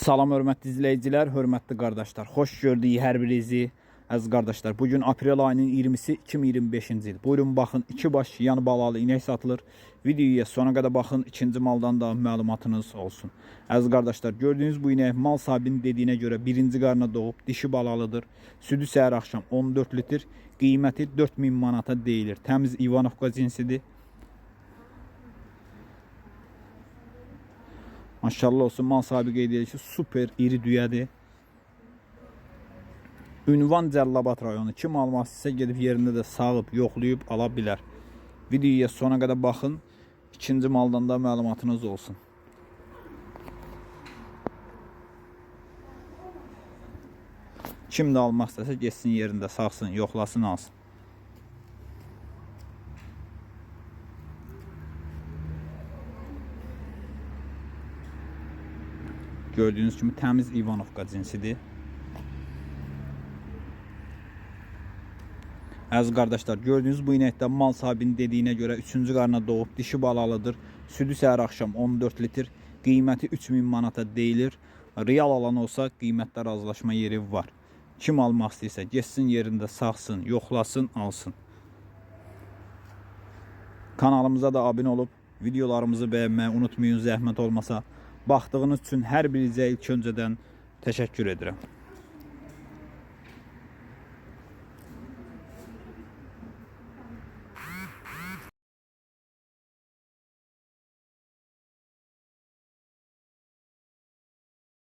Salam hörmətli izləyicilər, hörmətli qardaşlar. Xoş gördük hər birinizi. Əziz qardaşlar, bugün aprel ayının 20-si 2025-ci il. Buyurun baxın, 2 baş yan balalı inək satılır. Videoya sona qədər baxın, ikinci maldan da məlumatınız olsun. Əziz qardaşlar, gördüyünüz bu inək mal sahibinin dediyinə görə birinci qarına doğub, dişi balalıdır. Südü səhər axşam 14 litr, qiyməti 4000 manata deyilir. Təmiz İvanovka cinsidir. Maşallah olsun, mal sahibi qeyd edir ki, super iri düyədir. Ünvan Cəllabad rayonu. Kim almaq istəsə gedib yerində də sağıb, yoxlayıb ala bilər. Videoya sona qədər baxın. İkinci maldan da məlumatınız olsun. Kim də almaq istəsə getsin yerində sağsın, yoxlasın, alsın. Gördüğünüz kimi təmiz İvanovka cinsidir. Əziz qardaşlar, gördüğünüz bu inəkdə mal sahibinin dediyinə görə 3-cü qarına doğub, dişi balalıdır. Südü səhər axşam 14 litr, qiyməti 3000 manata deyilir. Real alan olsa qiymətdə razılaşma yeri var. Kim almaq istəyirsə getsin yerində sağsın, yoxlasın, alsın. Kanalımıza da abunə olub videolarımızı bəyənməyi unutmayın, zəhmət olmasa. Baxdığınız üçün hər birinizə ilk öncədən təşəkkür edirəm.